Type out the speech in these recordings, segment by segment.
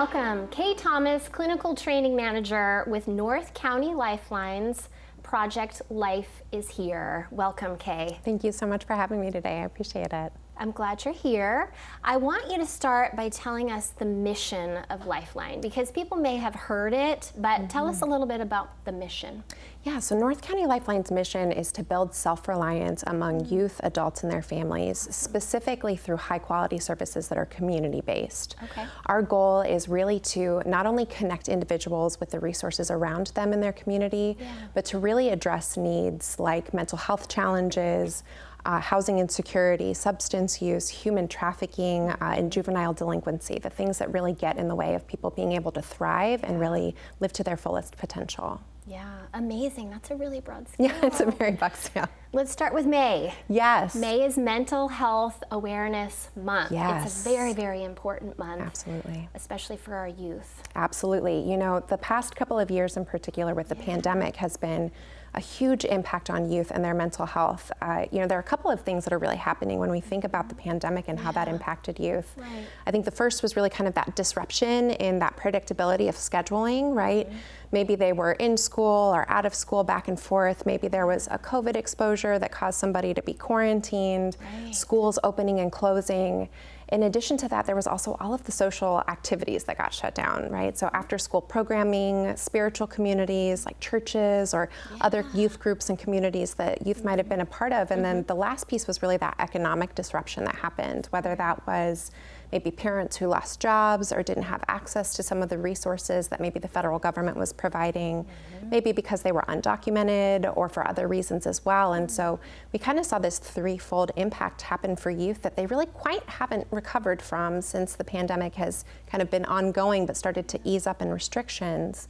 Welcome, Kay Thomas, Clinical Training Manager with North County Lifeline's Project Life is Here. Welcome, Kay. Thank you so much for having me today. I appreciate it. I'm glad you're here. I want you to start by telling us the mission of Lifeline, because people may have heard it, but tell us a little bit about the mission. Yeah, so North County Lifeline's mission is to build self-reliance among youth, adults, and their families, specifically through high-quality services that are community-based. Okay. Our goal is really to not only connect individuals with the resources around them in their community, but to really address needs like mental health challenges, housing insecurity, substance use, human trafficking, and juvenile delinquency, the things that really get in the way of people being able to thrive and really live to their fullest potential. Yeah, amazing. That's a really broad scale. Yeah, it's a very broad scale. Let's start with May. Yes. May is Mental Health Awareness Month. Yes. It's a very, very important month. Absolutely. Especially for our youth. Absolutely. You know, the past couple of years in particular with the pandemic has been a huge impact on youth and their mental health. You know, there are a couple of things that are really happening when we think about the pandemic and how that impacted youth. Right. I think the first was really kind of that disruption in that predictability of scheduling, right? Maybe they were in school or out of school back and forth. Maybe there was a COVID exposure that caused somebody to be quarantined, schools opening and closing. In addition to that, there was also all of the social activities that got shut down, right? So after school programming, spiritual communities like churches or other youth groups and communities that youth might have been a part of. And then the last piece was really that economic disruption that happened, whether that was maybe parents who lost jobs or didn't have access to some of the resources that maybe the federal government was providing, maybe because they were undocumented or for other reasons as well. And so we kind of saw this threefold impact happen for youth that they really quite haven't recovered from since the pandemic has kind of been ongoing but started to ease up in restrictions.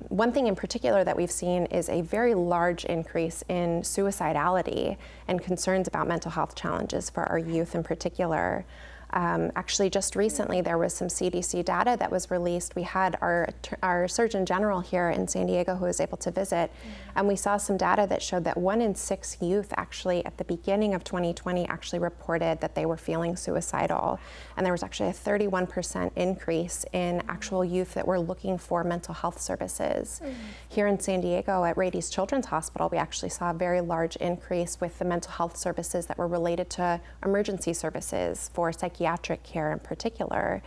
One thing in particular that we've seen is a very large increase in suicidality and concerns about mental health challenges for our youth in particular. Actually, just recently, there was some CDC data that was released. We had our Surgeon General here in San Diego who was able to visit, and we saw some data that showed that 1 in 6 youth actually at the beginning of 2020 actually reported that they were feeling suicidal. And there was actually a 31% increase in actual youth that were looking for mental health services. Here in San Diego at Rady's Children's Hospital, we actually saw a very large increase with the mental health services that were related to emergency services for psychiatric care in particular.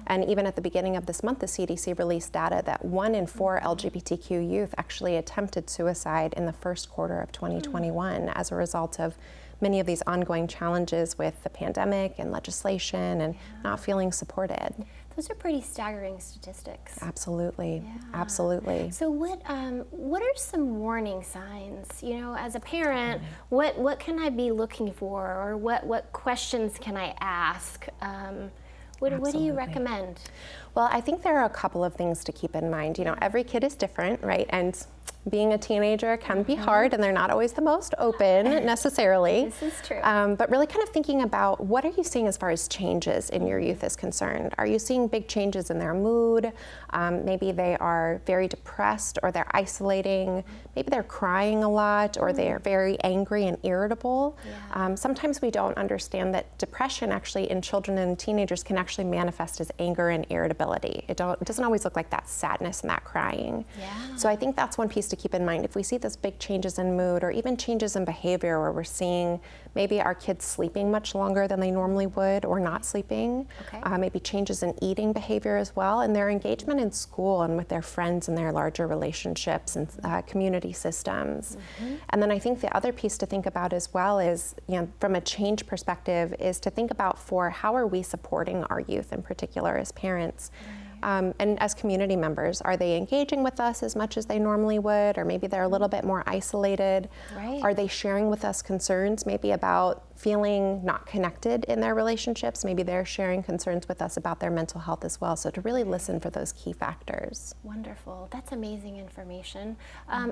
And even at the beginning of this month, the CDC released data that 1 in 4 LGBTQ youth actually attempted suicide in the first quarter of 2021 as a result of many of these ongoing challenges with the pandemic and legislation and not feeling supported. Those are pretty staggering statistics. Absolutely, absolutely. So what are some warning signs? You know, as a parent, what can I be looking for, or what questions can I ask? What do you recommend? Well, I think there are a couple of things to keep in mind. You know, every kid is different, right? And being a teenager can be hard, and they're not always the most open necessarily. This is true. But really kind of thinking about what are you seeing as far as changes in your youth is concerned? Are you seeing big changes in their mood? Maybe they are very depressed, or they're isolating. Maybe they're crying a lot, or they're very angry and irritable. Sometimes we don't understand that depression actually in children and teenagers can actually manifest as anger and irritability. It doesn't always look like that sadness and that crying. So I think that's one piece to keep in mind. If we see those big changes in mood or even changes in behavior where we're seeing maybe our kids sleeping much longer than they normally would or not sleeping, maybe changes in eating behavior as well, and their engagement in school and with their friends and their larger relationships and community systems. And then I think the other piece to think about as well is, you know, from a change perspective, is to think about how are we supporting our youth in particular as parents. And as community members, are they engaging with us as much as they normally would, or maybe they're a little bit more isolated? Are they sharing with us concerns maybe about feeling not connected in their relationships? Maybe they're sharing concerns with us about their mental health as well. So to really listen for those key factors. Wonderful. That's amazing information.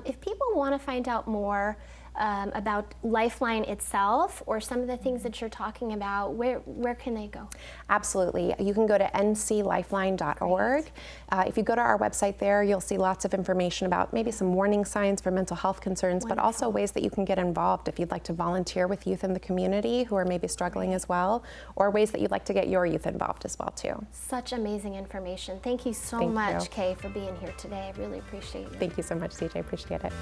If people want to find out more about Lifeline itself or some of the things that you're talking about, where can they go? Absolutely. You can go to nclifeline.org. If you go to our website there, you'll see lots of information about maybe some warning signs for mental health concerns, but also ways that you can get involved if you'd like to volunteer with youth in the community. community who are maybe struggling as well, or ways that you'd like to get your youth involved as well too. Such amazing information. Thank you so Thank much, you. Kay, for being here today. I really appreciate you. Thank you so much, CJ. Appreciate it.